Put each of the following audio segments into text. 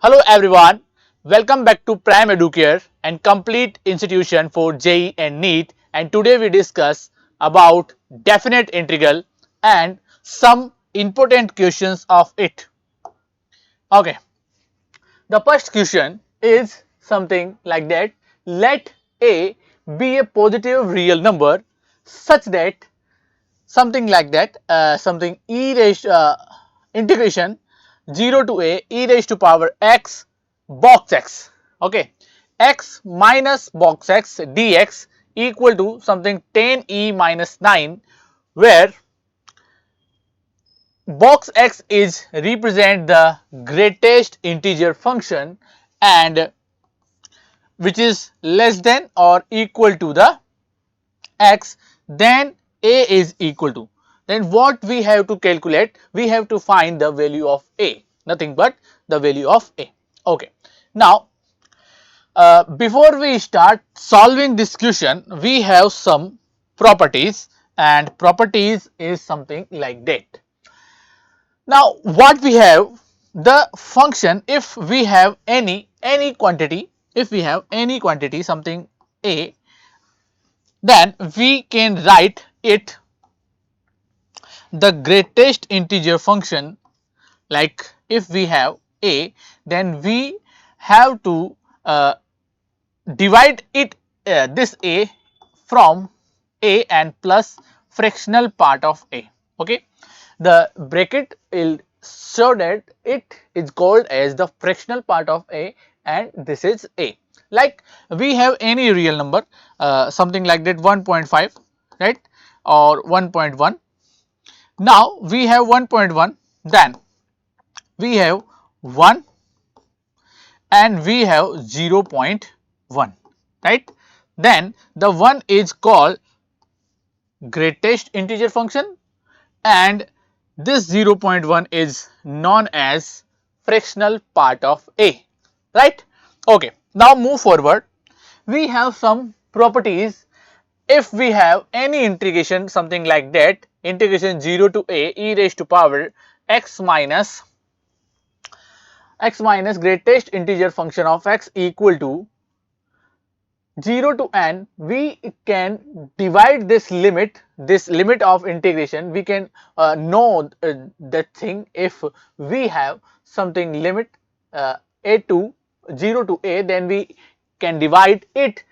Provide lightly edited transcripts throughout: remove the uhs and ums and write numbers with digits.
Hello everyone, welcome back to PrimeeduCare and complete institution for JEE and NEET, and today we discuss about definite integral and some important questions of it. Okay, the first question is something like that. Let A be a positive real number such that something like that, something e raised integration 0 to a e raised to power x box x, okay, x minus box x dx equal to something 10 e minus 9, where box x is represent the greatest integer function and which is less than or equal to the x, then a is equal to, then what we have to calculate, we have to find the value of a, nothing but the value of a. Okay, now before we start solving this question, we have some properties, and properties is something like that. Now what we have, the function, if we have any quantity, if we have any quantity something a, then we can write it the greatest integer function. Like if we have a, then we have to divide it, this a from a and plus fractional part of a. Okay, the bracket will show that it is called as the fractional part of a, and this is a. Like we have any real number, something like that 1.5, right, or 1.1. Now we have 1.1, then we have 1 and we have 0.1, right. Then the 1 is called greatest integer function and this 0.1 is known as fractional part of a, right. Okay, now move forward. We have some properties. If we have any integration something like that, integration 0 to a e raised to power x minus greatest integer function of x equal to 0 to n, we can divide this limit of integration. We can know that thing if we have something limit a to 0 to a, then we can divide it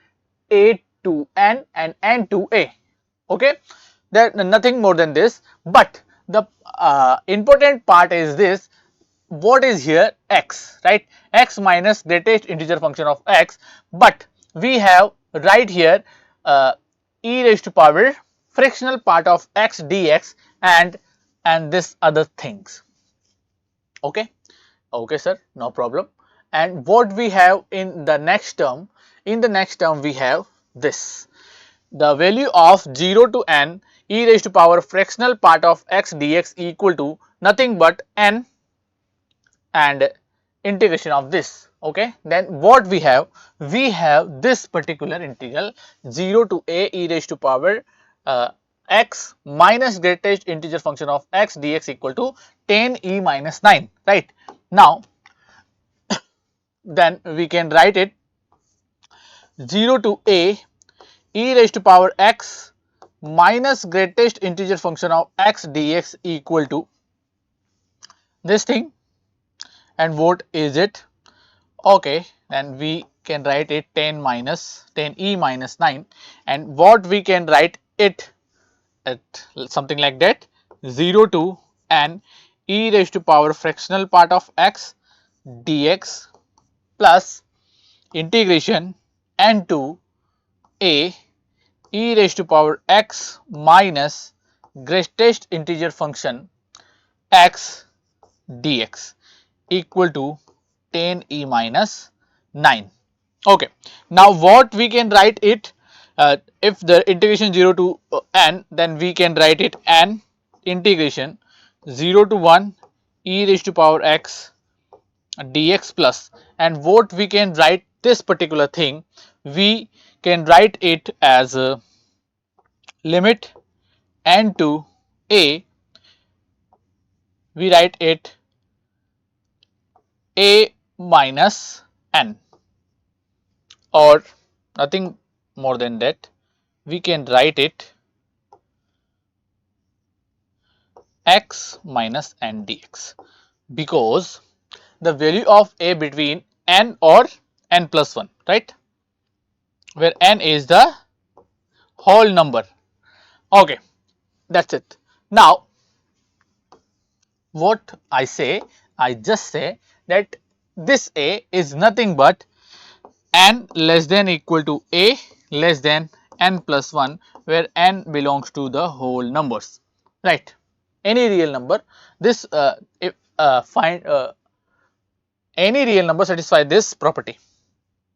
a to n and n to a. Okay, that nothing more than this, but the important part is this, what is here x, right, x minus greatest integer function of x, but we have right here e raised to power fractional part of x dx and this other things. Okay, okay sir, no problem. And what we have in the next term, in the next term we have this, the value of 0 to n e raised to power fractional part of x dx equal to nothing but n and integration of this. Okay, then what we have this particular integral 0 to a e raised to power x minus greatest integer function of x dx equal to 10 e minus 9, right. Now then we can write it 0 to a e raised to power x minus greatest integer function of x dx equal to this thing. And what is it? Okay, then we can write it 10 e minus 9, and what we can write it at something like that 0 to n e raised to power fractional part of x dx plus integration n to a e raised to power x minus greatest integer function x dx equal to 10 e minus 9. Okay, now what we can write it, if the integration 0 to n, then we can write it n integration 0 to 1 e raised to power x dx plus, and what we can write this particular thing, we can write it as limit n to a, we write it a minus n, or nothing more than that. We can write it x minus n dx, because the value of a between n or n plus 1, right, where n is the whole number. Okay, that's it. Now what I say, I just say that this a is nothing but n less than equal to a less than n plus 1, where n belongs to the whole numbers, right, any real number. This if find any real number satisfy this property.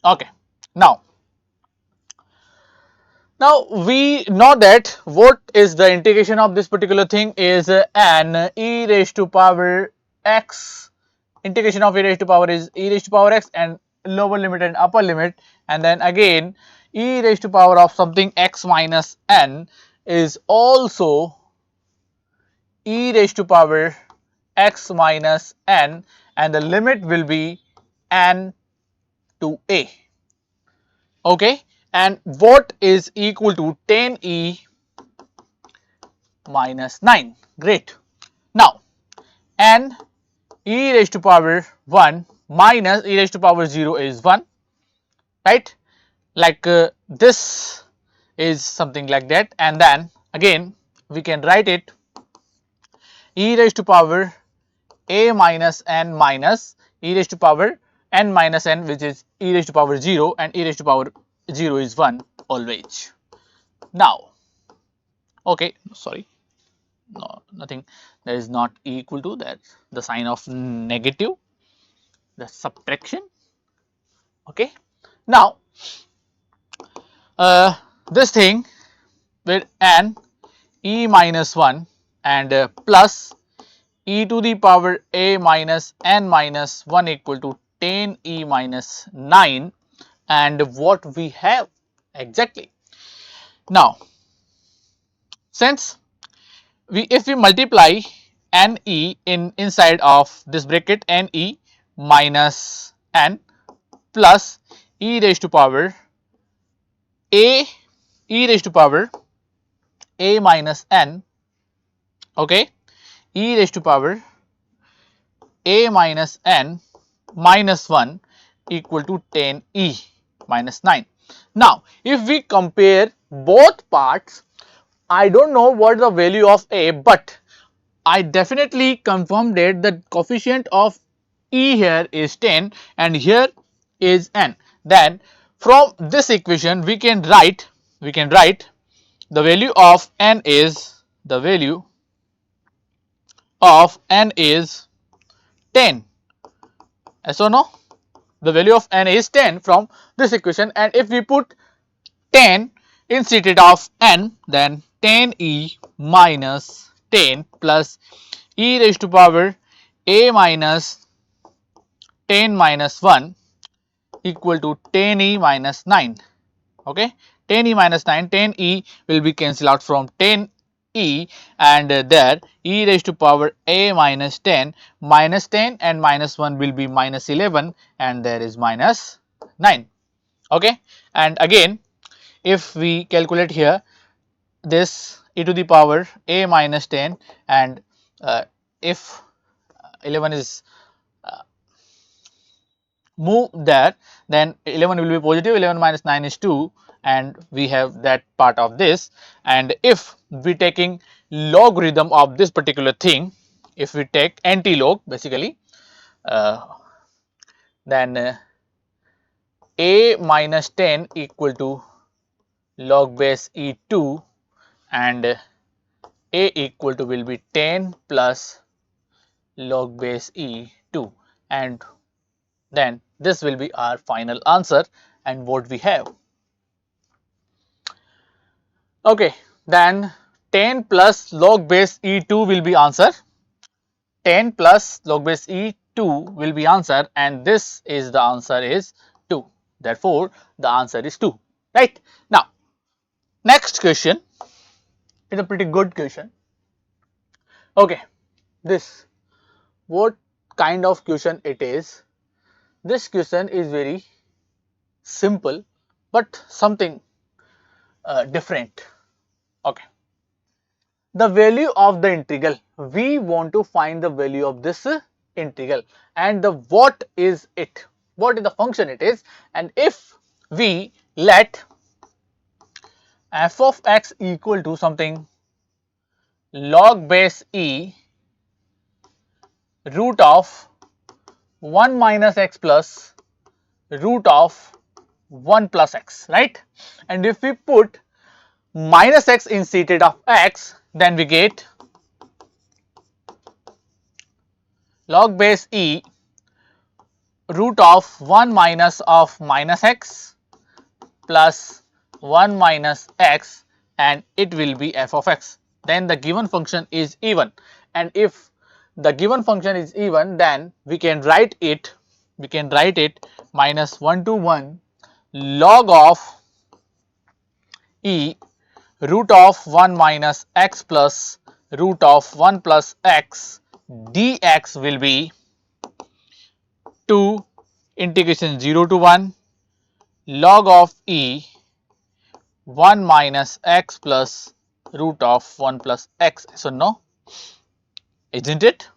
Okay, now we know that what is the integration of this particular thing is an e raised to power x. Integration of e raised to power is e raised to power x and lower limit and upper limit, and then again e raised to power of something x minus n is also e raised to power x minus n, and the limit will be n to a. Okay, and what is equal to 10e minus 9. Great. Now n e raised to power 1 minus e raised to power 0 is 1, right, like this is something like that, and then again we can write it e raised to power a minus n minus e raised to power n minus n, which is e raised to power 0, and e raised to power 0 is 1 always. Now okay, sorry, no, nothing, that is not equal to that, the sign of negative, the subtraction. Okay, now this thing with n e minus 1 and plus e to the power a minus n minus 1 equal to 10 e minus 9, and what we have exactly. Now since if we multiply n e inside of this bracket, n e minus n plus e raised to power a e raised to power a minus n, okay, e raised to power a minus n minus 1 equal to 10 e minus 9. Now if we compare both parts, I don't know what the value of a, but I definitely confirmed that the coefficient of e here is 10 and here is n. Then from this equation we can write the value of n is, the value of n is 10. Yes or no? The value of n is 10 from this equation, and if we put 10 instead of n, then 10e minus 10 plus e raised to power a minus 10 minus 1 equal to 10e minus 9. Okay, 10e minus 9, 10e will be cancelled out from 10e, and there e raised to power a minus 10 minus 10 and minus 1 will be minus 11, and there is minus 9. Okay, and again if we calculate here this e to the power a minus 10, and if 11 is move there, then 11 will be positive, 11 minus 9 is 2, and we have that part of this. And if we taking logarithm of this particular thing, if we take anti-log basically, uh, then a minus 10 equal to log base e2, and a equal to will be 10 plus log base e2, and then this will be our final answer and what we have. Okay, then 10 plus log base e2 will be answer, 10 plus log base e2 will be answer, and this is the answer is 2. Therefore the answer is 2, right. Now next question is a pretty good question. Okay, this, what kind of question it is? This question is very simple but something different. Okay. The value of the integral. We want to find the value of this integral and the what is it? What is the function it is? And if we let f of x equal to something log base e root of 1 minus x plus root of 1 plus x, right? And if we put minus x instead of x, then we get log base e root of 1 minus x plus 1 minus x, and it will be f of x. Then the given function is even, and if the given function is even, then we can write it minus 1 to 1 log of e root of 1 minus x plus root of 1 plus x dx will be 2 integration 0 to 1 log of e 1 minus x plus root of 1 plus x. So, no, isn't it?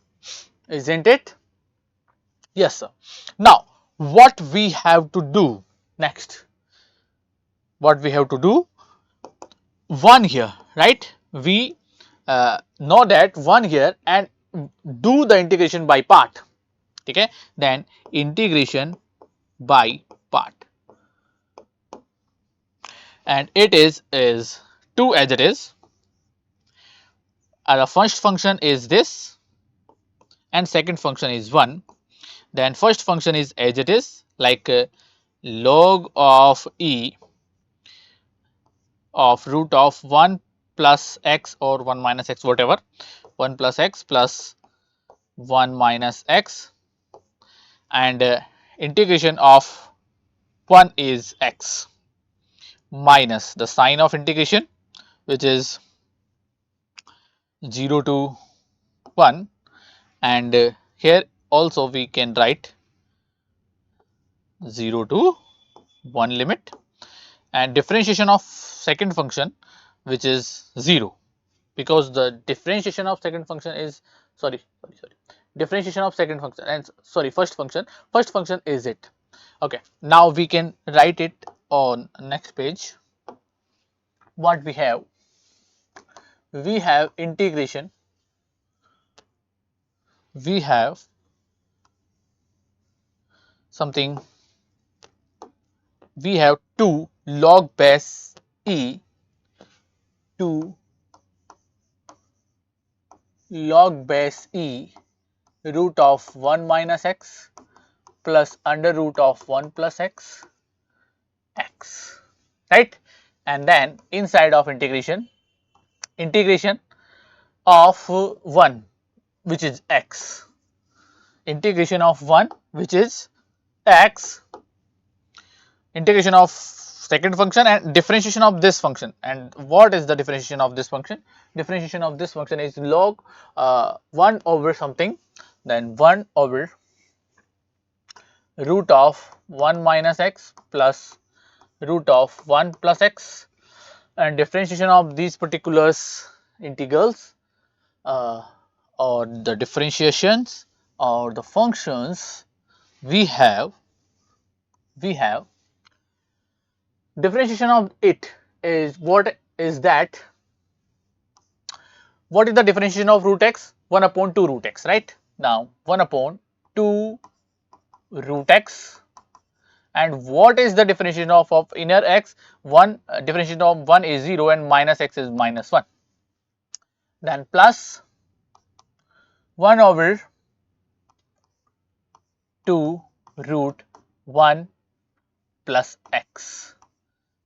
Isn't it? Yes, sir. Now, what we have to do next? What we have to do? 1 here, right? We know that 1 here and do the integration by part. Okay, then integration by part, and it is 2 as it is. The first function is this and second function is 1. Then first function is as it is, like log of e of root of 1 plus x or 1 minus x, whatever, 1 plus x plus 1 minus x, and integration of 1 is x minus the sign of integration, which is 0 to 1, and here also we can write 0 to 1 limit, and differentiation of second function, which is 0, because the differentiation of second function is differentiation of second function and first function is it. Okay, now we can write it on next page. What we have integration, we have something, we have 2 log base e 2 log base e root of 1 minus x plus under root of 1 plus x, right? And then inside of integration of 1, which is x, integration of 1, which is x, integration of second function and differentiation of this function. And what is the differentiation of this function? Differentiation of this function is log 1 over something, then 1 over root of 1 minus x plus root of 1 plus x, and differentiation of these particulars integrals or the differentiations or the functions. We have differentiation of it is what is that? What is the differentiation of root x? 1 upon 2 root x, right? Now 1 upon 2 root x, and what is the differentiation of inner x? 1 differentiation of 1 is 0 and minus x is minus 1, then plus 1 over 2 root 1 plus x,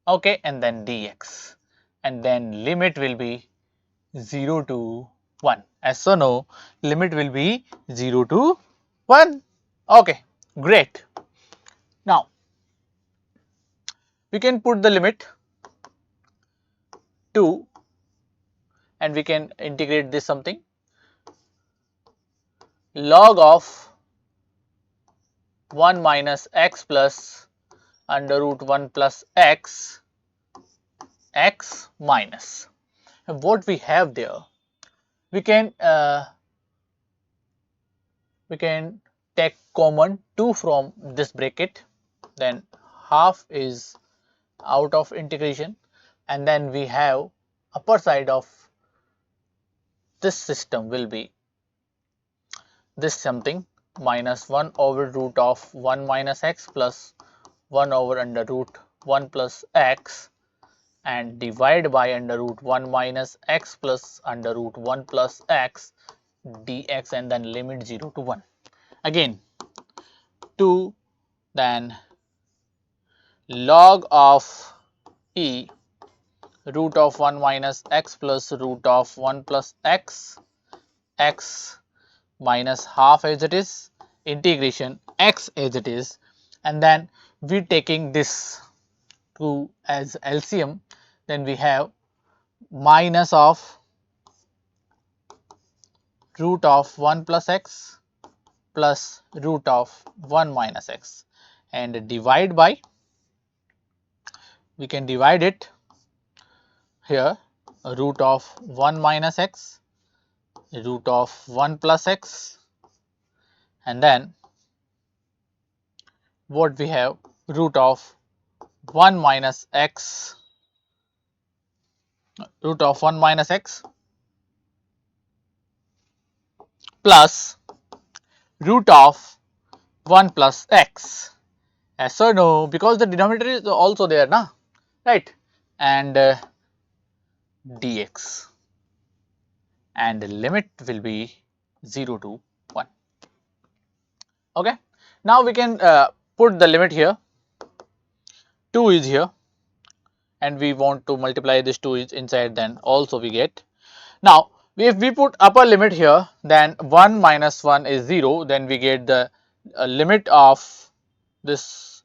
okay, and then dx, and then limit will be 0 to 1. As so now, limit will be 0 to 1. Okay, great. Now, we can put the limit 2 and we can integrate this something log of 1 minus x plus under root 1 plus x minus. And what we have there, we can take common 2 from this bracket, then half is out of integration, and then we have upper side of this system will be this something minus 1 over root of 1 minus x plus 1 over under root 1 plus x and divide by under root 1 minus x plus under root 1 plus x dx, and then limit 0 to 1. Again 2, then log of e root of 1 minus x plus root of 1 plus x minus half as it is, integration x as it is, and then we taking this 2 as LCM, then we have minus of root of 1 plus x plus root of 1 minus x, and divide by, we can divide it here, root of 1 minus x, root of 1 plus x, and then what we have, root of 1 minus x, root of 1 minus x plus root of 1 plus x. Yes or no? Because the denominator is also there, na, right? And dx, and the limit will be 0 to 1. Okay. Now we can put the limit here. 2 is here, and we want to multiply this 2 is inside, then also we get. Now if we put upper limit here, then 1 minus 1 is 0, then we get the limit of this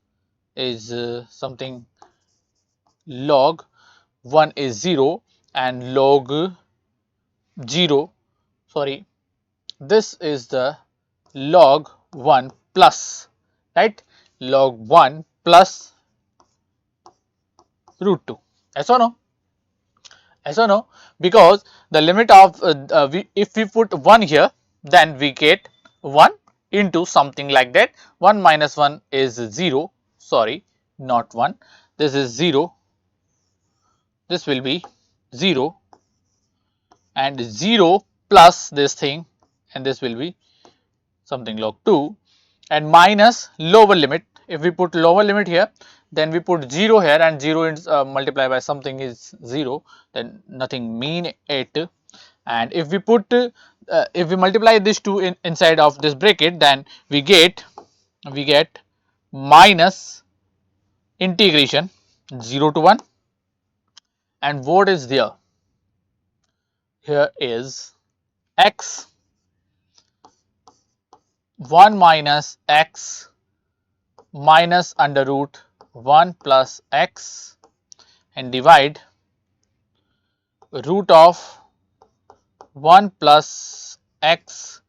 is something log 1 is 0 and log 0, sorry, this is the log 1 plus, right, log 1 plus root 2. Yes or no? Yes or no? Because the limit of if we put 1 here, then we get 1 into something like that. 1 minus 1 is 0, sorry, not 1, this is 0, this will be 0, and 0 plus this thing, and this will be something log 2, and minus lower limit. If we put lower limit here, then we put 0 here, and 0 is multiplied by something is 0, then nothing mean it. And if we put if we multiply this 2 inside of this bracket, then we get minus integration 0 to 1, and what is there here is x 1 minus x minus under root 1 plus x, and divide root of 1 plus x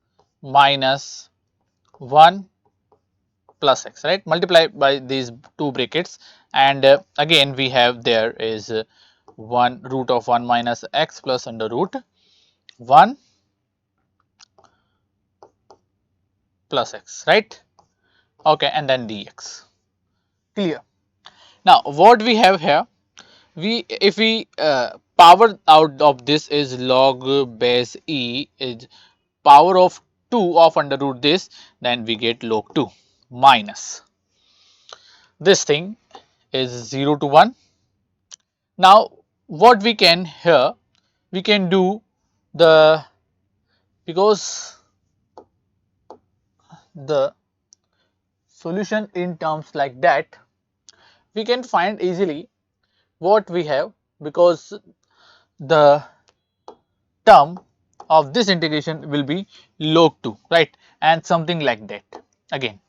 minus 1 plus x, right, multiply by these two brackets, and again we have there is 1 root of 1 minus x plus under root 1 plus x, right, okay, and then dx. Clear? Now what we have here, we if we power out of this is log base e is power of 2 of under root this, then we get log 2 minus this thing is 0 to 1. Now what we can here, we can do the, because the solution in terms like that, we can find easily what we have, because the term of this integration will be log 2, right, and something like that. Again,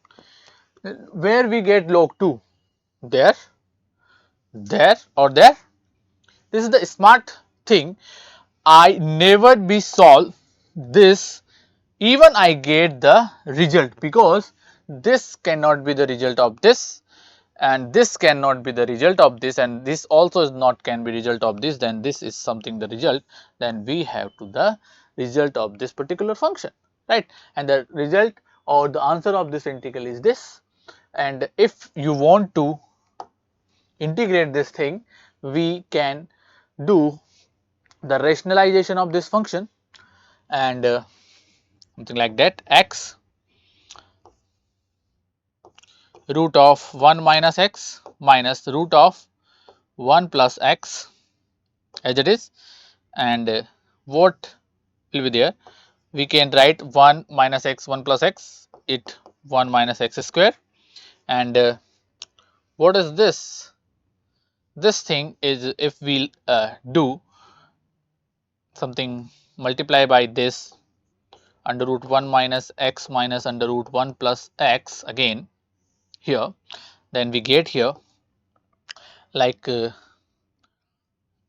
where we get log 2, there, or there. This is the smart thing. I never be solve this, even I get the result, because this cannot be the result of this, and this cannot be the result of this, and this also is not can be result of this, then this is something the result, then we have to the result of this particular function, right? And the result or the answer of this integral is this. And if you want to integrate this thing, we can do the rationalization of this function, and something like that, x root of 1 minus x minus root of 1 plus x as it is, and what will be there, we can write 1 minus x 1 plus x, it 1 minus x square, and what is this? This thing is, if we do something, multiply by this under root 1 minus x minus under root 1 plus x again here, then we get here like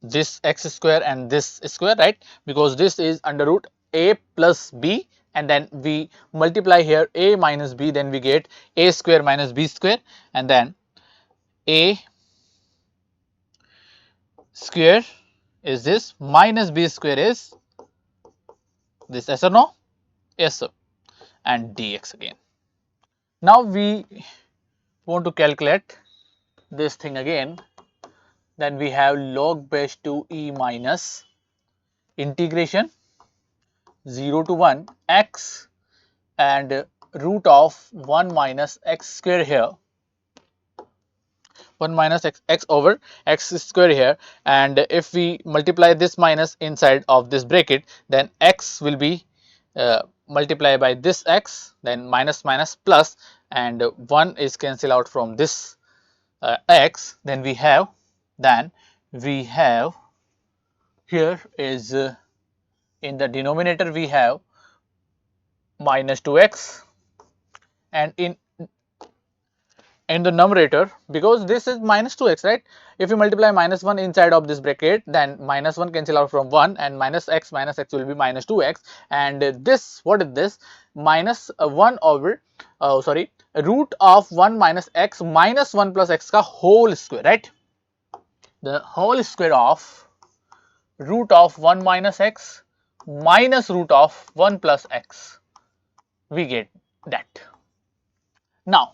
this x square and this square, right? Because this is under root a plus b, and then we multiply here a minus b, then we get a square minus b square, and then a square is this minus b square is this, yes or no? Yes sir. And dx again. Now we want to calculate this thing again, then we have log base 2e minus integration 0 to 1 x and root of 1 minus x square here, 1 minus x over x square here, and if we multiply this minus inside of this bracket, then x will be multiplied by this x, then minus minus plus, and 1 is cancelled out from this x, then we have here is in the denominator we have minus 2x, and in the numerator, because this is minus 2x, right? If you multiply minus 1 inside of this bracket, then minus 1 cancel out from 1, and minus x will be minus 2x, and this, what is this, minus 1 over root of 1 minus x minus 1 plus x ka whole square, right? The whole square of root of 1 minus x minus root of 1 plus x, we get that. Now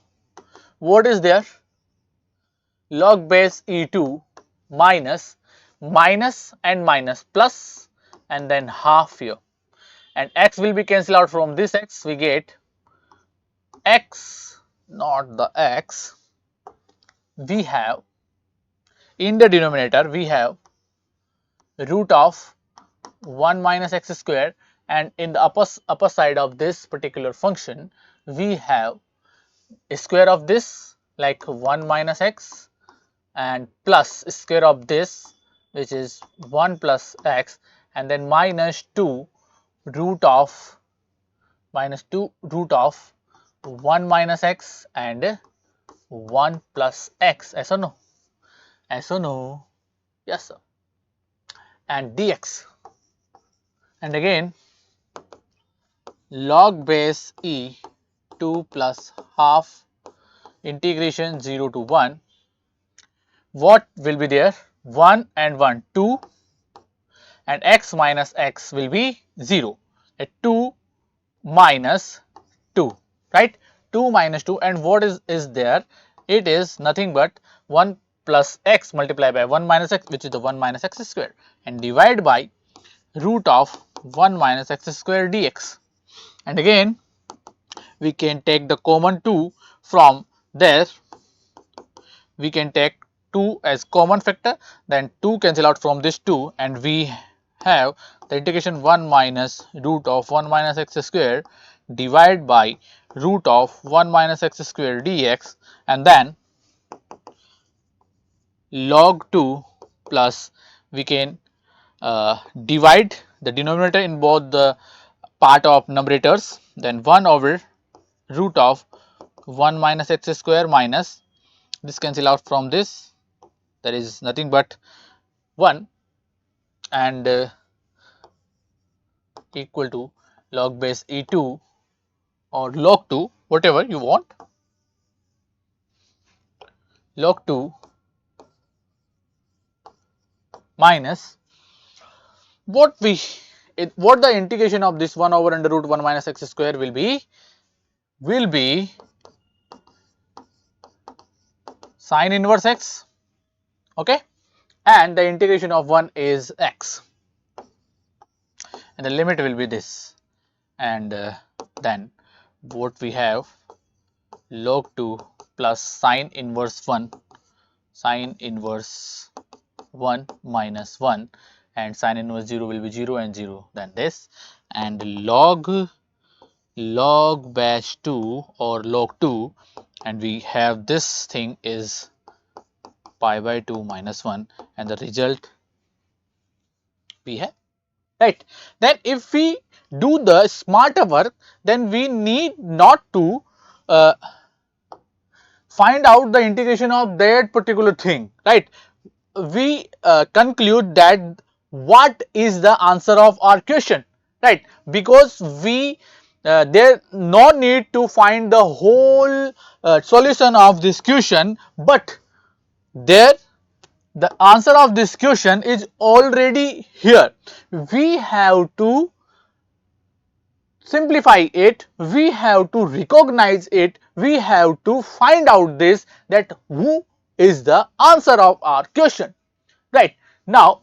what is there? Log base e2 minus and minus plus, and then half here, and x will be cancelled out from this x, we get x, not the x, we have in the denominator we have root of 1 minus x square, and in the upper side of this particular function we have a square of this like 1 minus x and plus square of this which is 1 plus x, and then minus 2 root of 1 minus x and 1 plus x, yes or no? Yes or no? Yes sir. And dx, and again log base e 2 plus half integration 0 to 1, what will be there? 1 and 1 2, and x minus x will be 0, a 2 minus 2, right? 2 minus 2, and what is there? It is nothing but 1 plus x multiplied by 1 minus x, which is the 1 minus x square, and divide by root of 1 minus x square dx. And again we can take the common 2 from there, we can take 2 as common factor, then 2 cancel out from this 2, and we have the integration 1 minus root of 1 minus x square divided by root of 1 minus x square dx, and then log 2 plus, we can divide the denominator in both the part of numerators, then 1 over root of 1 minus x square minus this cancel out from this, there is nothing but 1, and equal to log base e2 or log 2, whatever you want, log 2 minus what the integration of this 1 over under root 1 minus x square will be sine inverse x, okay, and the integration of 1 is x, and the limit will be this, and then what we have, log 2 plus sine inverse 1 minus 1, and sine inverse 0 will be 0 and 0, then this, and log bash 2 or log 2, and we have this thing is pi by 2 minus 1, and the result we have, right. Then if we do the smarter work, then we need not to uh, find out the integration of that particular thing, right. We conclude that what is the answer of our question, right, because we there no need to find the whole solution of this question, but there the answer of this question is already here. We have to simplify it, we have to recognize it, we have to find out this, that who is the answer of our question, right. Now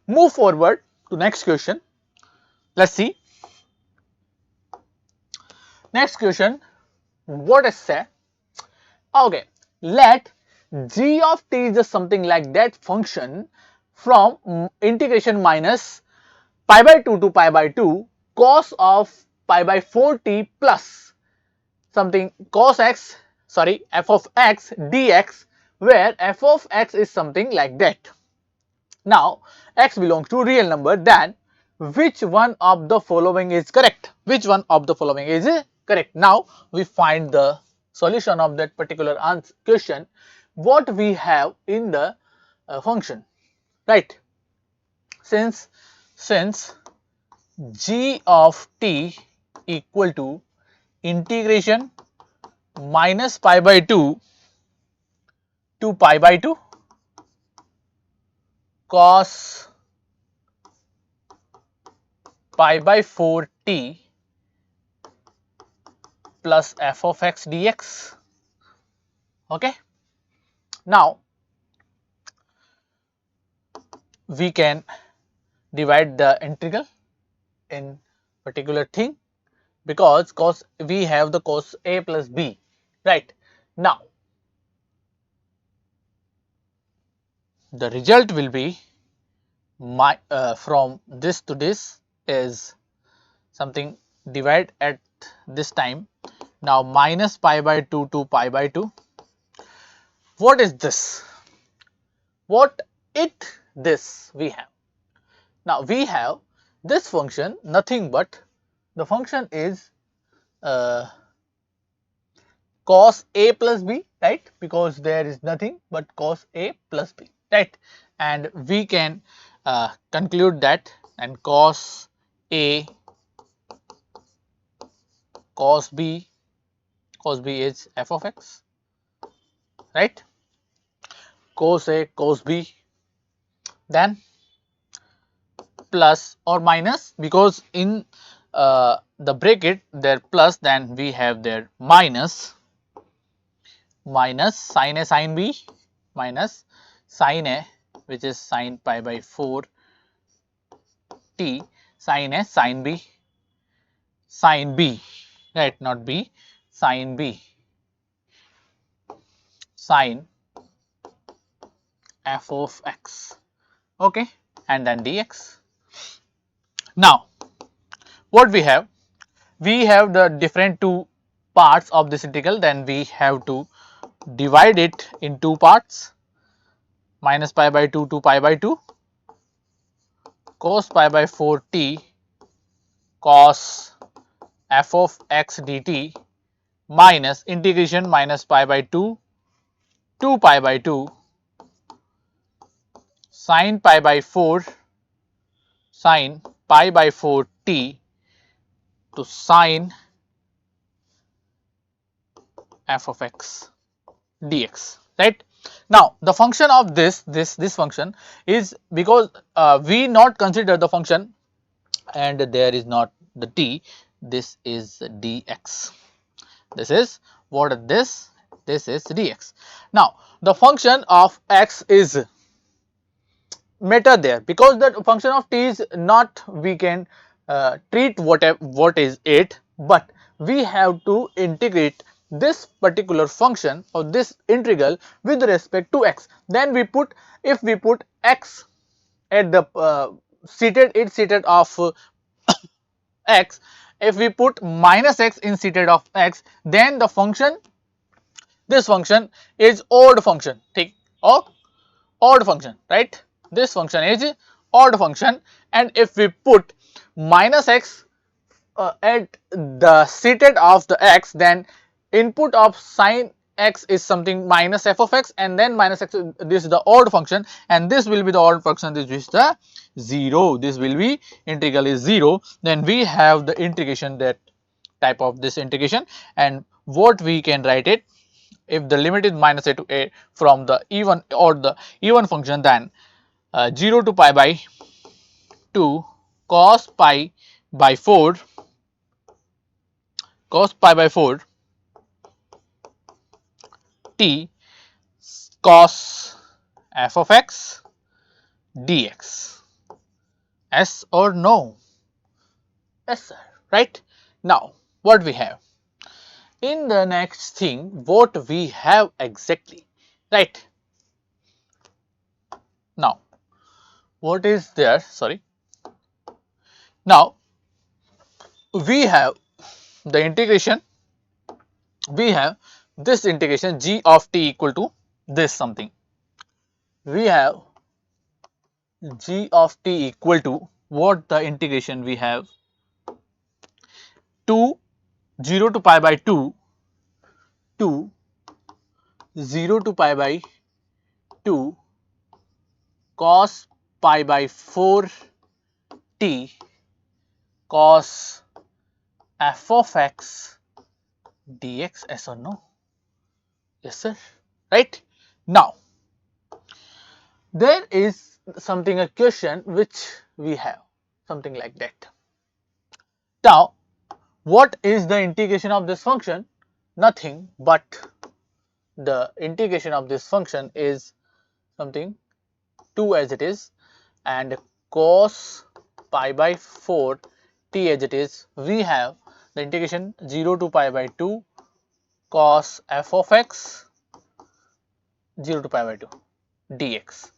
move forward to next question. Let's see next question what is said. Okay, let g of t is just something like that function from integration minus pi by 2 to pi by 2 cos of pi by 4t plus something cos x, sorry, f of x dx, where f of x is something like that. Now x belongs to real number, then which one of the following is correct? Which one of the following is correct? Now we find the solution of that particular question, what we have in the function, right. Since g of t equal to integration minus pi by 2 to pi by 2 cos pi by 4t plus f of x dx, okay. Now we can divide the integral in particular thing, because cos we have the cos a plus b, right. Now the result will be from this to this is something divide at this time. Now minus pi by 2 to pi by 2. What is this? What this we have? Now we have this function, nothing but the function is cos a plus b, right, because there is nothing but cos a plus b, right, and we can conclude that, and cos a cos b is f of x, right, cos a cos b, then plus or minus, because in the bracket there plus, then we have there minus sin a sin b minus sin a, which is sin pi by 4 t, sin a sin b, right, not b, sin b, sin f of x, okay, and then dx. Now what we have? We have the different two parts of this integral, then we have to divide it in two parts, minus pi by 2 to pi by 2 cos pi by 4 t cos f of x dt minus integration minus pi by 2 to pi by 2 sin pi by 4 sin pi by 4 t to sin f of x dx, right? Now the function of this function is, because we not consider the function and there is not the t, this is dx, this is what this is dx. Now the function of x is matter there, because the function of t is not, we can treat what is it, but we have to integrate this particular function or this integral with respect to x. Then we put, if we put x at the seated of x, if we put minus x in seated of x, then the function, this function is odd function, take, or odd function, right? This function is odd function, and if we put minus x at the seated of the x, then input of sine x is something minus f of x, and then minus x, this is the odd function, and this will be the odd function, this is the 0, this will be integral is 0. Then we have the integration, that type of this integration, and what we can write it, if the limit is minus a to a from the even or the even function, then 0 to pi by 2 cos pi by 4 t cos f of x dx. Yes or no? Yes sir, right? Now what we have in the next thing, what we have exactly, right? Now what is there, sorry, now we have the integration, we have this integration g of t equal to this something, we have g of t equal to what, the integration we have 2 0 to pi by 2 to 0 to pi by 2 cos pi by 4 t cos f of x dx. Yes or no? Yes sir, right? Now there is something, a question which we have something like that. Now what is the integration of this function? Nothing but the integration of this function is something 2 as it is, and cos pi by 4 t as it is. We have the integration 0 to pi by 2 cos f of x 0 to pi by 2 dx,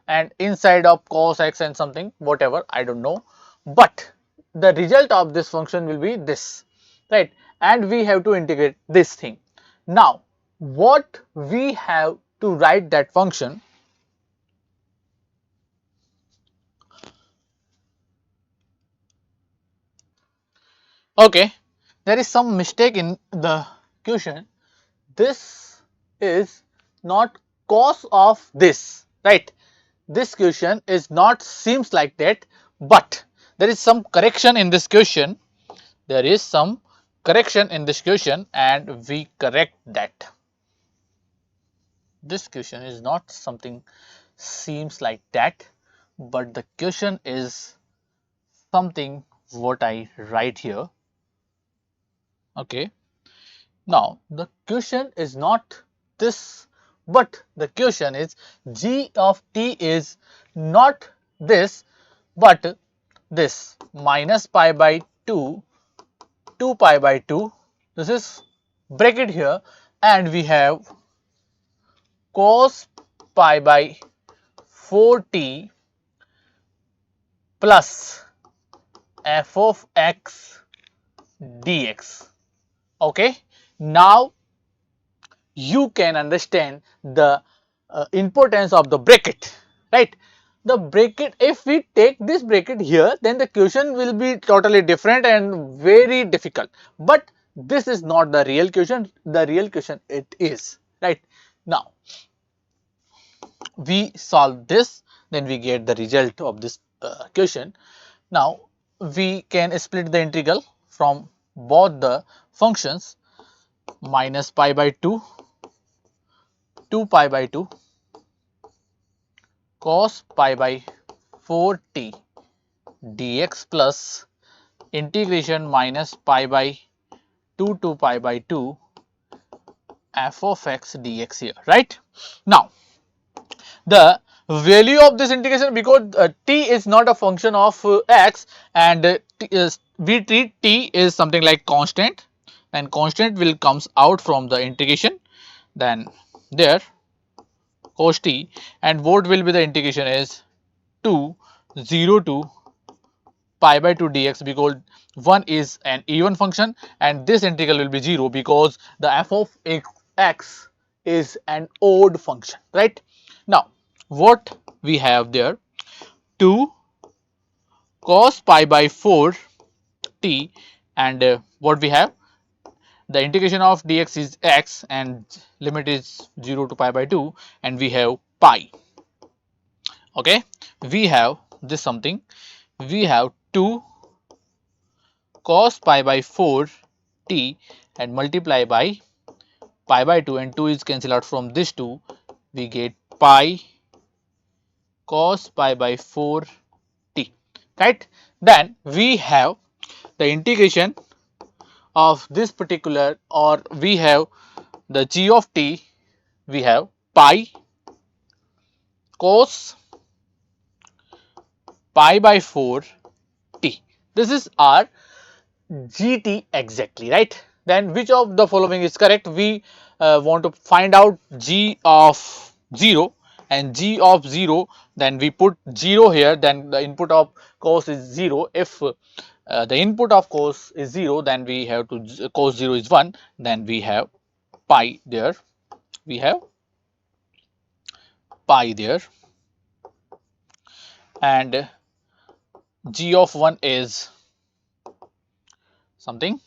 and inside of cos x and something whatever, I don't know, but the result of this function will be this, right? And we have to integrate this thing. Now what we have to write that function, okay, there is some mistake in the question. This is not cos of this, right? This question is not seems like that, but there is some correction in this question, there is some correction in this question, and we correct that. This question is not something seems like that, but the question is something what I write here. Okay, now the question is not this, but the question is g of t is not this, but this minus pi by 2 2 pi by 2, this is bracket here, and we have cos pi by 4t plus f of x dx. Okay, now you can understand the importance of the bracket, right? The bracket, if we take this bracket here, then the question will be totally different and very difficult, but this is not the real question, the real question it is, right? Now we solve this, then we get the result of this question. Now we can split the integral from both the functions. minus pi by 2, 2 pi by 2 cos pi by 4t dx plus integration minus pi by 2 to pi by 2 f of x dx here, right. Now, the value of this integration, because t is not a function of x, and we treat t is something like constant, and constant will comes out from the integration, then there cos t, and what will be the integration is 2 0 to pi by 2 dx, because 1 is an even function and this integral will be 0 because the f of x is an odd function, right. Now, what we have there, 2 cos pi by 4 t, and what we have, the integration of dx is x and limit is 0 to pi by 2, and we have pi. Okay, we have this something, we have 2 cos pi by 4 t and multiply by pi by 2, and 2 is cancelled out from this 2, we get pi cos pi by 4 t, right. Then we have the integration of this particular, or we have the g of t, we have pi cos pi by 4 t. This is our gt exactly, right. Then which of the following is correct? We want to find out g of 0 and g of 0, then we put 0 here, then the input of cos is 0. If the input of cos is 0, then we have to cos 0 is 1, then we have pi there, we have pi there, and g of 1 is something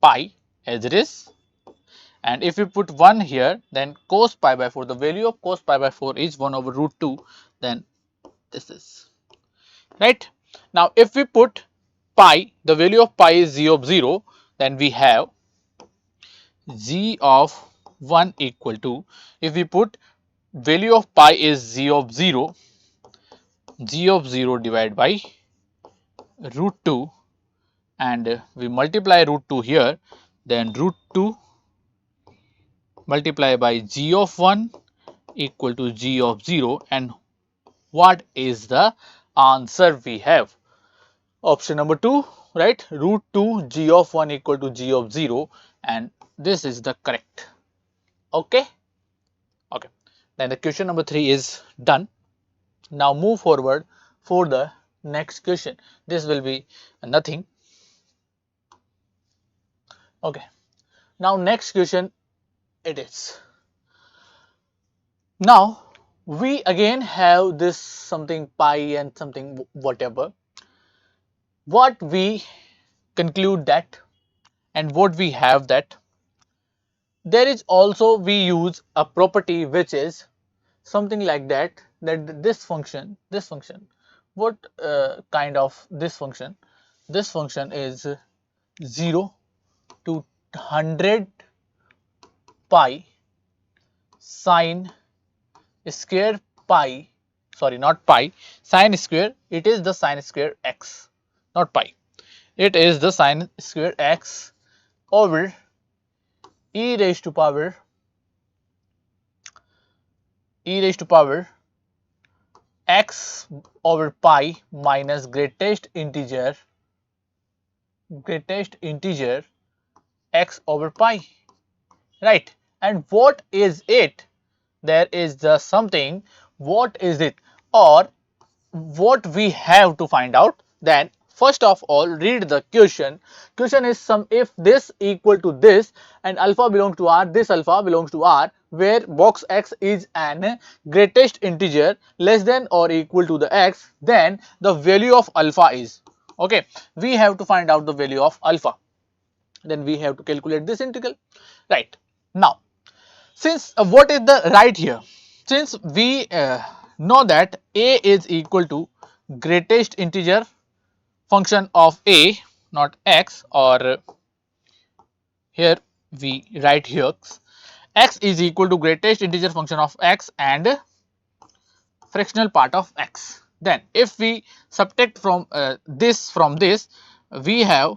pi as it is, and if we put 1 here, then cos pi by 4, the value of cos pi by 4 is 1 over root 2, then this is right. Now, if we put pi, the value of pi is g of 0, then we have g of 1 equal to, if we put value of pi is g of 0, g of 0 divided by root 2, and we multiply root 2 here, then root 2 multiply by g of 1 equal to g of 0, and what is the answer we have? Option number 2, right, root 2 g of 1 equal to g of 0, and this is the correct. Okay, okay, then the question number 3 is done. Now move forward for the next question. This will be nothing. Okay, now next question it is, now we again have this something pi and something whatever, what we conclude that, and what we have that, there is also we use a property which is something like that, that this function what kind of this function is 0 to 100 pi sine square pi, sorry, not pi, sine square, it is the sine square x, not pi, it is the sine square x over e raised to power x over pi minus greatest integer x over pi, right. And what is it? There is the something, what is it, or what we have to find out? Then first of all, read the question. Question is some, if this equal to this and alpha belongs to r, this alpha belongs to r, where box x is an greatest integer less than or equal to the x, then the value of alpha is, okay, we have to find out the value of alpha, then we have to calculate this integral, right. Now, since what is the right here, since we know that a is equal to greatest integer function of a, not x, or here we write here x is equal to greatest integer function of x and fractional part of x. Then if we subtract from this, we have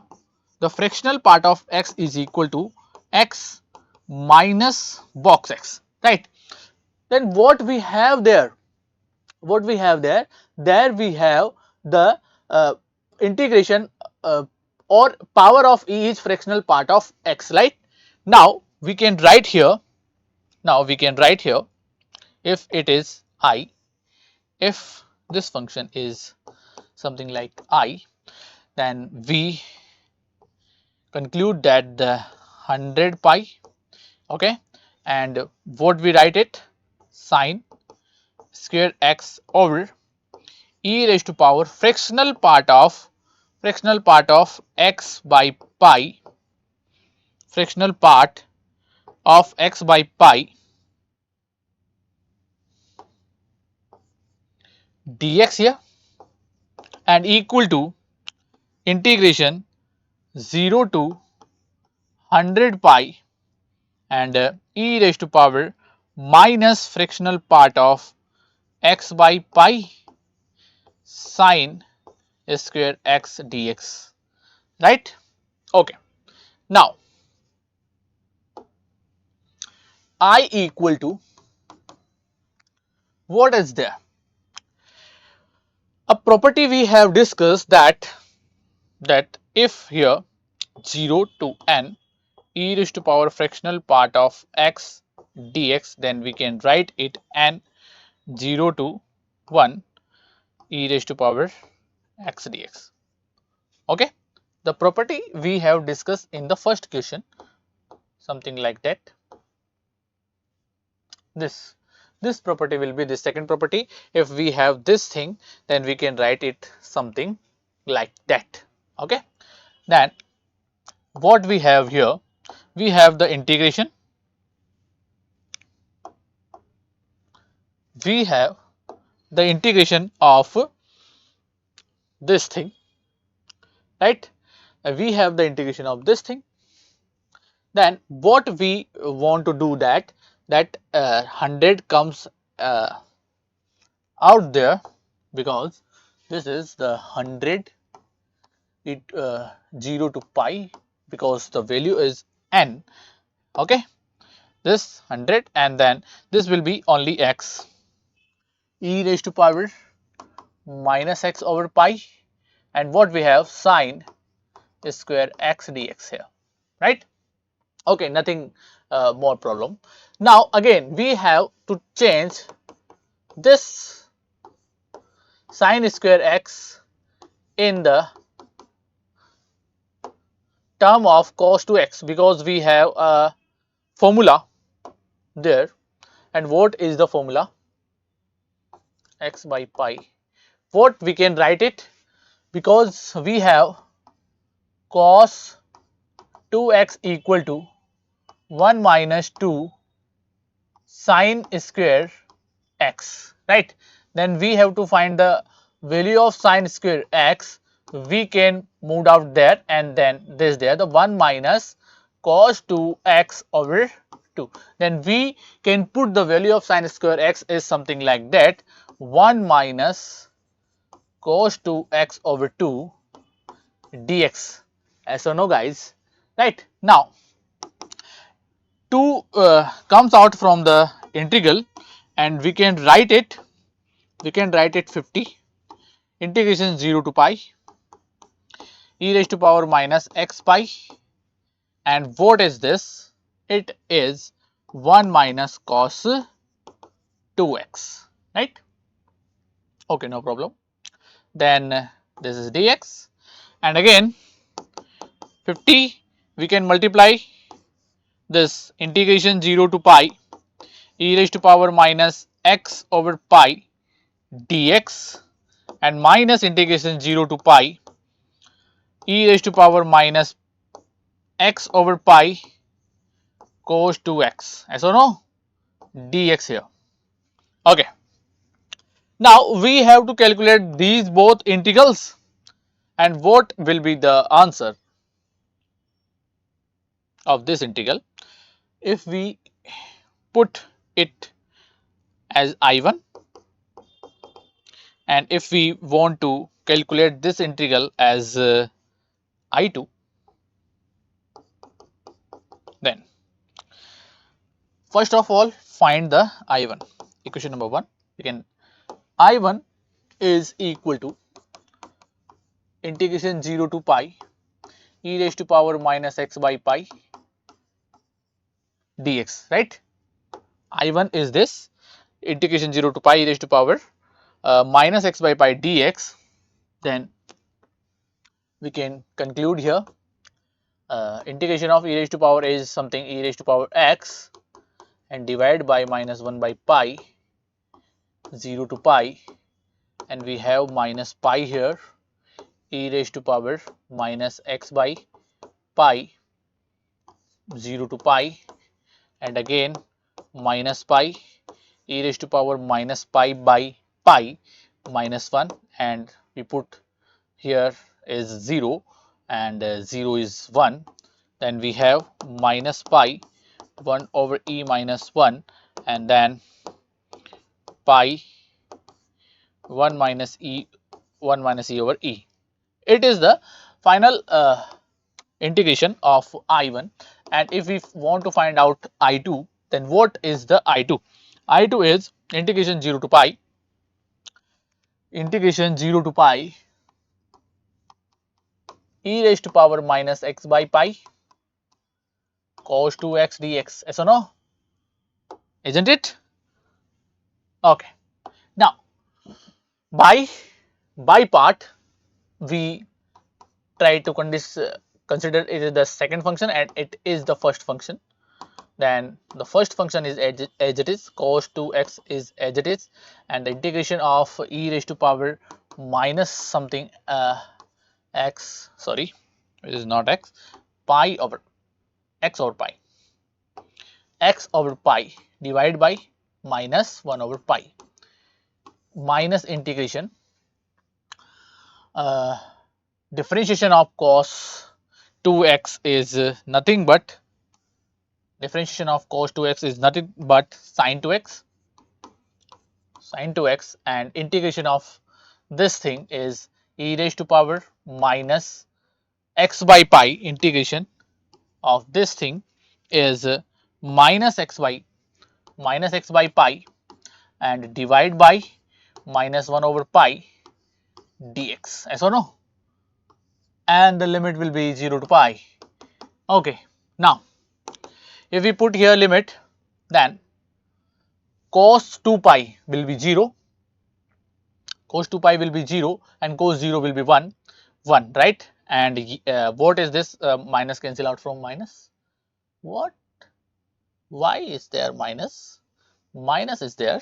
the fractional part of x is equal to x minus box x, right. Then what we have there? What we have there? There we have the integration or power of e is fractional part of x, right. Now we can write here. Now we can write here, if it is I, if this function is something like I, then we conclude that the 100 pi, okay, and what we write it, sine square x over e raised to power fractional part of x by pi, fractional part of x by pi dx here, and equal to integration 0 to 100 pi and e raised to power minus fractional part of x by pi sine square x dx, right. Okay. Now I equal to, what is there? A property we have discussed that if here 0 to n e raised to power fractional part of x dx, then we can write it n 0 to 1 e raised to power x dx. Okay, the property we have discussed in the first question, something like that. This property will be the second property. If we have this thing, then we can write it something like that. Okay, then what we have here, we have the integration, we have the integration of this thing, right. We have the integration of this thing. Then what we want to do, that 100 comes out there, because this is the 100, it 0 to pi, because the value is n, okay, this 100, and then this will be only x, e raised to power minus x over pi, and what we have, sine square x dx here, right. Okay, nothing more problem. Now again we have to change this sine square x in the term of cos 2x, because we have a formula there. And what is the formula? X by pi. What we can write it, because we have cos 2x equal to 1 minus 2 sine square x, right. Then we have to find the value of sine square x. We can move out there, and then this there, the 1 minus cos 2x over 2. Then we can put the value of sine square x is something like that, 1 minus cos 2x over 2 dx. Yes or no, guys, right. Now 2 comes out from the integral, and we can write it 50 integration 0 to pi e raised to power minus x pi, and what is this? It is 1 minus cos 2x, right. Okay, no problem. Then this is dx, and again 50 we can multiply this integration 0 to pi e raised to power minus x over pi dx, and minus integration 0 to pi e raised to power minus x over pi cos 2x, as or no, dx here. Okay, now we have to calculate these both integrals, and what will be the answer? of this integral, if we put it as I1, and if we want to calculate this integral as I2, then first of all find the I1. Equation number 1, you can I1 is equal to integration 0 to pi e raised to power minus x by pi dx, right? I1 is this integration 0 to pi e raised to power minus x by pi dx. Then we can conclude here integration of e raised to power is something e raised to power x and divide by minus 1 by pi 0 to pi, and we have minus pi here, e raised to power minus x by pi 0 to pi, and again minus pi e raised to power minus pi by pi minus 1, and we put here is 0 and 0 is 1. Then we have minus pi 1 over e minus 1, and then pi 1 minus e over e. It is the final integration of I1. And if we want to find out I2, then what is the I2? I2 is integration 0 to pi e raised to power minus x by pi cos 2x dx. Yes or no? Isn't it? Okay. Now, by part, we try to consider it is the second function and it is the first function. Then the first function is as it is, cos 2x is as it is, and the integration of e raised to power minus something x, sorry, it is not x, pi over x over pi, x over pi divided by minus 1 over pi minus integration differentiation of cos 2x is nothing but sine 2x, and integration of this thing is e raised to power minus x by pi, integration of this thing is minus x by pi and divide by minus 1 over pi dx. Yes or no? And the limit will be 0 to pi. Okay. Now, if we put here limit, then cos 2 pi will be 0, and cos 0 will be 1, right? And what is this? Minus cancel out from minus. What? Why is there minus? Minus is there,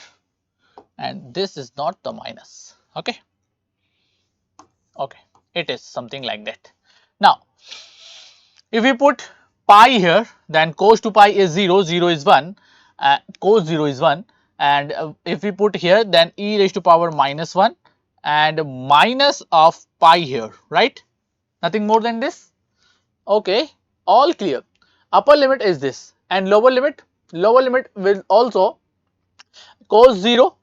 and this is not the minus. Okay. Okay. It is something like that. Now, if we put pi here, then cos 2 pi is 0, 0 is 1, cos 0 is 1, and if we put here, then e raised to power minus 1 and minus of pi here, right? Nothing more than this. Okay, all clear. Upper limit is this, and lower limit will also cos 0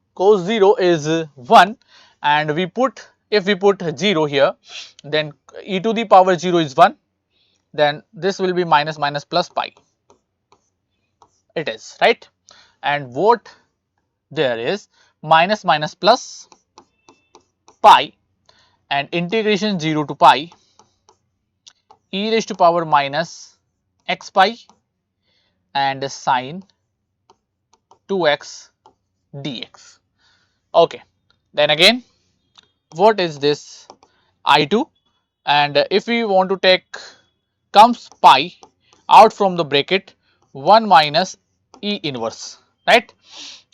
is 1, and if we put 0 here, then e to the power 0 is 1, then this will be minus plus pi. It is right, and what there is minus plus pi and integration 0 to pi e raised to power minus x pi and sine 2x dx. Okay, then again, what is this I2? And if we want to take comes pi out from the bracket, 1 minus e inverse, right?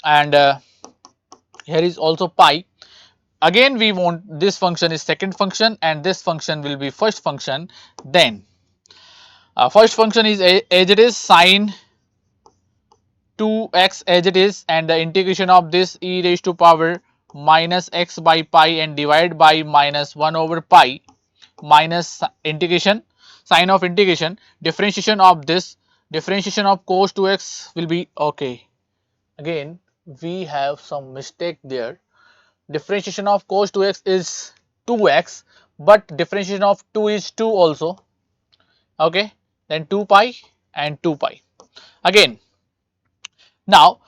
And here is also pi. Again, we want this function is second function and this function will be first function. Then first function is as it is, sine 2x as it is, and the integration of this e raised to power minus x by pi and divide by minus 1 over pi minus integration sign of integration, differentiation of this, differentiation of cos 2x will be, okay, again we have some mistake there. Differentiation of cos 2x is 2x, but differentiation of 2 is 2 also, okay, then 2 pi and 2 pi. Again, now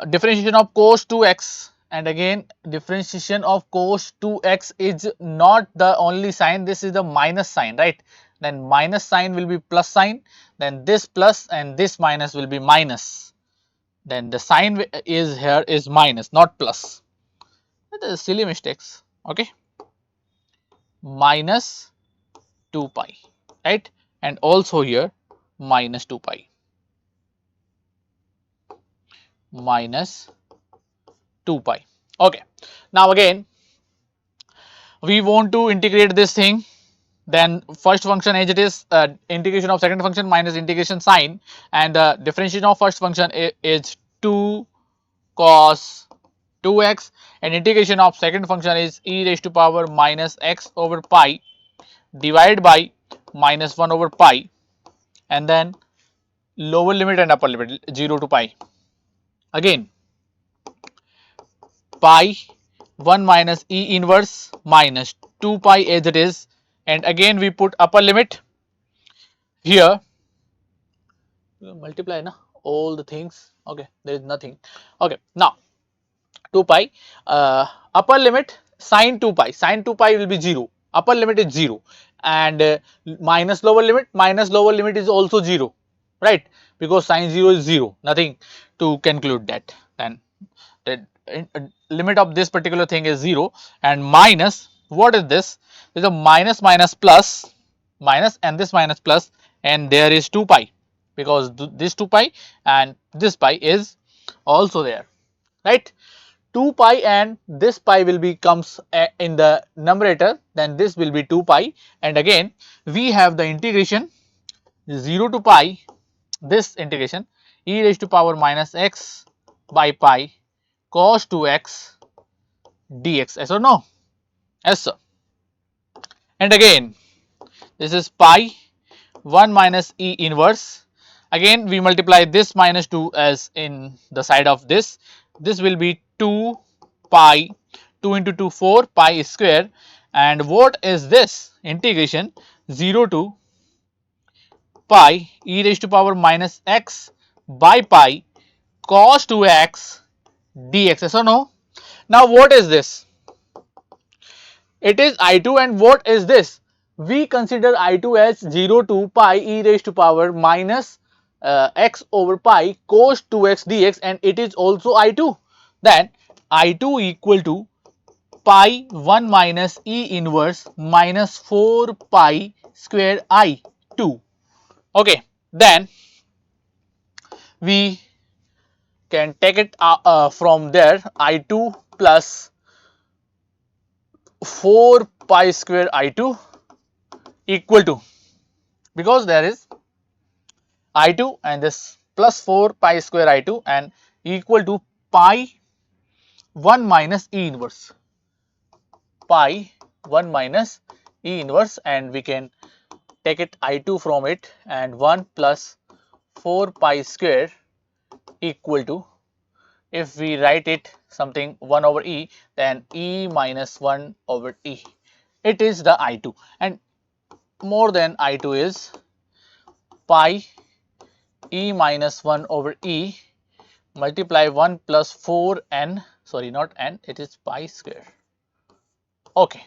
differentiation of cos 2x, and again differentiation of cos 2x is not the only sign, this is the minus sign, right? Then minus sign will be plus sign, then this plus and this minus will be minus, then the sign is here is minus, not plus. That is silly mistakes, okay, minus 2 pi, right, and also here minus 2 pi, minus 2 pi, okay. Now again we want to integrate this thing, then first function as it is, integration of second function minus integration sign, and the differentiation of first function is 2 cos 2x, and integration of second function is e raised to power minus x over pi divided by minus 1 over pi, and then lower limit and upper limit 0 to pi. Again pi 1 minus e inverse minus 2 pi as it is, and again we put upper limit here, multiply na all the things, okay, there is nothing, okay. Now 2 pi, upper limit sin 2 pi, sin 2 pi will be 0, upper limit is 0, and minus lower limit is also 0, right, because sin 0 is 0, nothing to conclude that, then the limit of this particular thing is 0, and minus, what is this? There is a minus minus plus, minus and this minus plus, and there is 2 pi, because this 2 pi and this pi is also there, right. 2 pi and this pi will be comes in the numerator, then this will be 2 pi, and again we have the integration 0 to pi, this integration e raised to power minus x by pi cos 2x dx, yes or no? Yes sir. And again this is pi 1 minus e inverse, again we multiply this minus 2 as in the side of this will be 2 pi, 2 into 2 4 pi square, and what is this integration 0 to pi e raised to power minus x by pi cos 2x dx, yes or no? Now what is this? It is I2, and what is this? We consider I2 as 0 to pi e raised to power minus x over pi cos 2x dx, and it is also I2. Then I2 equal to pi 1 minus e inverse minus 4 pi square I2. Okay, then we can take it from there, I2 plus 4 pi square I2 equal to, because there is I2 and this plus 4 pi square I2 and equal to pi 1 minus E inverse, pi 1 minus E inverse, and we can take it I2 from it, and 1 plus 4 pi square equal to, if we write it something 1 over E, then E minus 1 over E. It is the I2, and more than I2 is pi E minus 1 over E multiply 1 plus 4 n, sorry not n, it is pi square. Okay,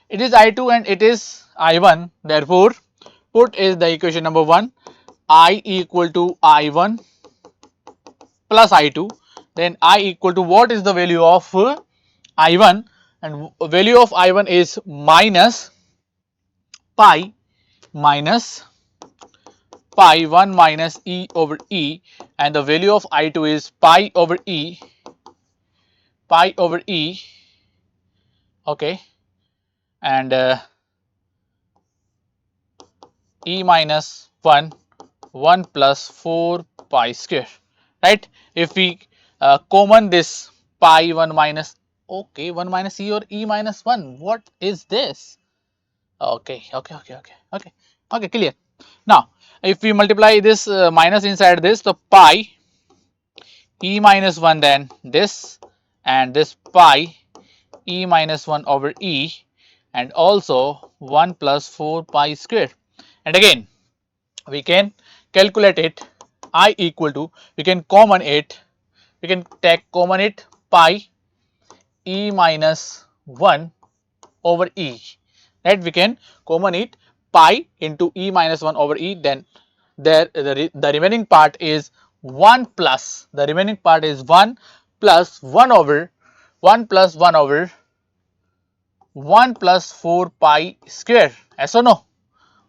it is I2 and it is I1, therefore put is the equation number 1, I equal to I1 plus I2, then I equal to, what is the value of I1, and value of I1 is minus pi minus pi 1 minus E over E, and the value of I2 is pi over E, okay, and E minus 1 1 plus 4 pi square, right. If we common this pi 1 minus, okay, 1 minus E or E minus 1, what is this? Okay, Okay, clear. Now if we multiply this minus inside this, so pi e minus 1, then this, and this pi e minus 1 over e, and also 1 plus 4 pi square. And again we can calculate it, I equal to, we can common it, we can take common it, pi e minus 1 over e, right? We can common it, pi into e minus 1 over e, then there the remaining part is 1 plus, the remaining part is 1 plus 1 over 1 plus 1 over 1 plus 4 pi square, yes or no?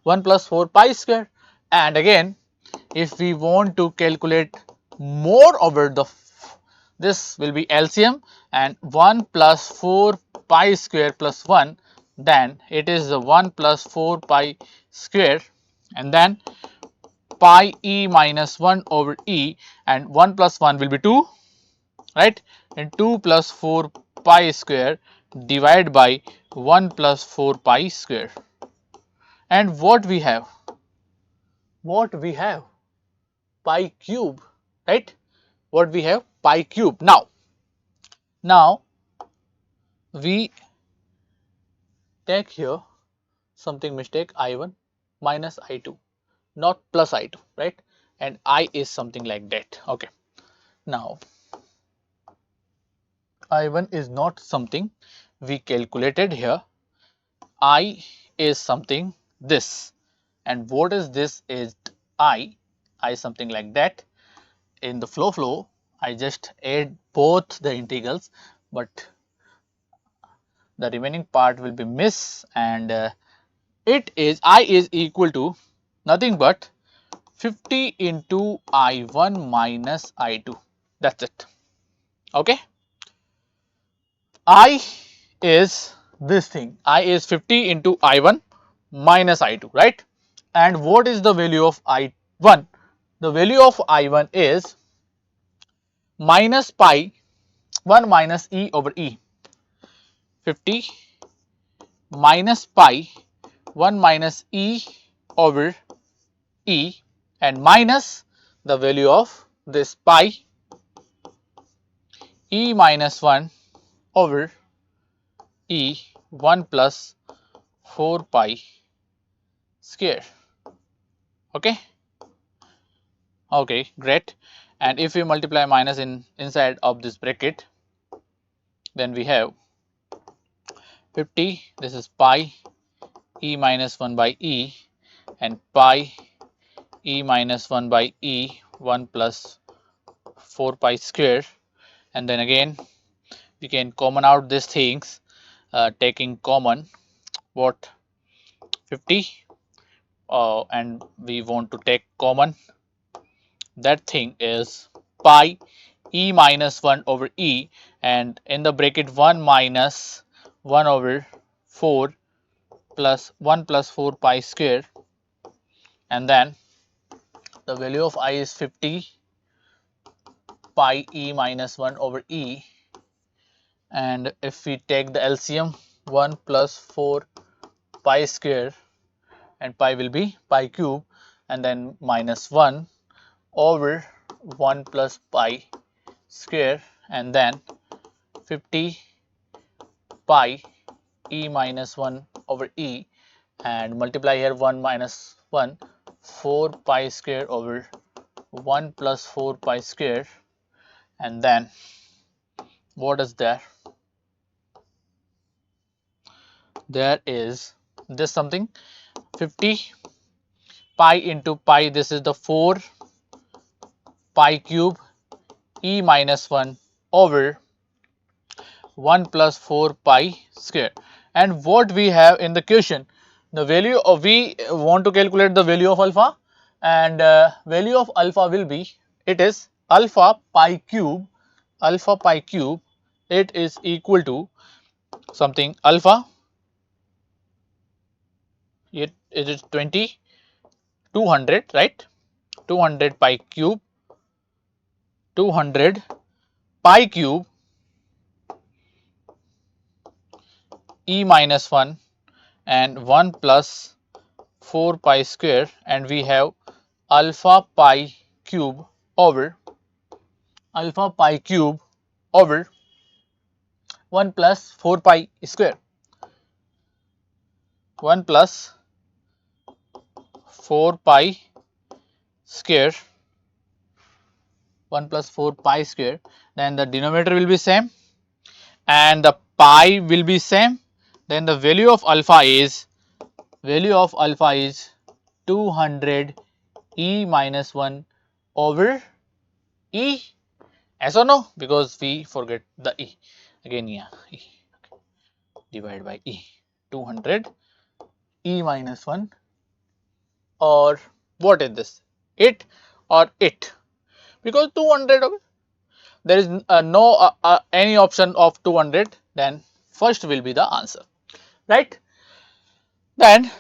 1 plus 4 pi square. And again if we want to calculate more over the, this will be LCM, and 1 plus 4 pi square plus 1, then it is the 1 plus 4 pi square, and then pi e minus 1 over e, and 1 plus 1 will be 2, right, and 2 plus 4 pi square divided by 1 plus 4 pi square. And what we have? What we have? Pi cube, right? What we have? Pi cube. Now we take here something mistake, I1 minus I2, not plus I2, right? And I is something like that. Okay. Now I1 is not something we calculated here. I is something this, and what is this is I something like that. In the flow I just add both the integrals, but the remaining part will be miss, and it is I is equal to nothing but 50 into I1 minus I2. That's it. Okay. I is this thing. I is 50 into I1 minus I2, right? And what is the value of I1? The value of I1 is minus pi 1 minus e over e. 50 minus pi 1 minus e over e, and minus the value of this pi e minus 1 over e 1 plus 4 pi square. Okay. Okay, great. And if we multiply minus inside of this bracket, then we have 50, this is pi e minus 1 by e, and pi e minus 1 by e 1 plus 4 pi square, and then again we can common out these things, taking common what 50, and we want to take common, that thing is pi e minus 1 over e, and in the bracket 1 minus 1 over 4 plus 1 plus 4 pi square, and then the value of I is 50 pi e minus 1 over e, and if we take the LCM 1 plus 4 pi square, and pi will be pi cube, and then minus 1 over 1 plus pi square, and then 50 pi e minus 1 over e, and multiply here 1 minus 1, 4 pi square over 1 plus 4 pi square, and then what is there? There is this something 50 pi into pi, this is the 4 pi cube e minus 1 over 1 plus 4 pi square. And what we have in the question, the value of, we want to calculate the value of alpha, and value of alpha will be, it is alpha pi cube, it is equal to something alpha, it is 20, 200, right, 200 pi cube, 200 pi cube e minus 1 and 1 plus 4 pi square, and we have alpha pi cube over 1 plus 4 pi square, 1 plus 4 pi square, 1 plus 4 pi square. Then the denominator will be same and the pi will be same. Then the value of alpha is 200 e minus 1 over e. Yes or no? Because we forget the e. Again, yeah, e. Divide by e. 200 e minus 1, or what is this? It or it? Because 200, okay, there is no any option of 200, then first will be the answer, right? Then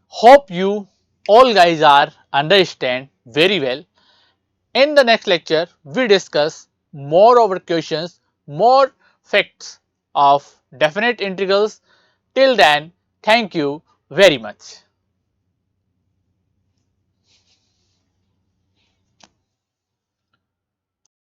hope you all guys are understand very well. In the next lecture, we discuss more over questions, more facts of definite integrals. Till then, thank you very much.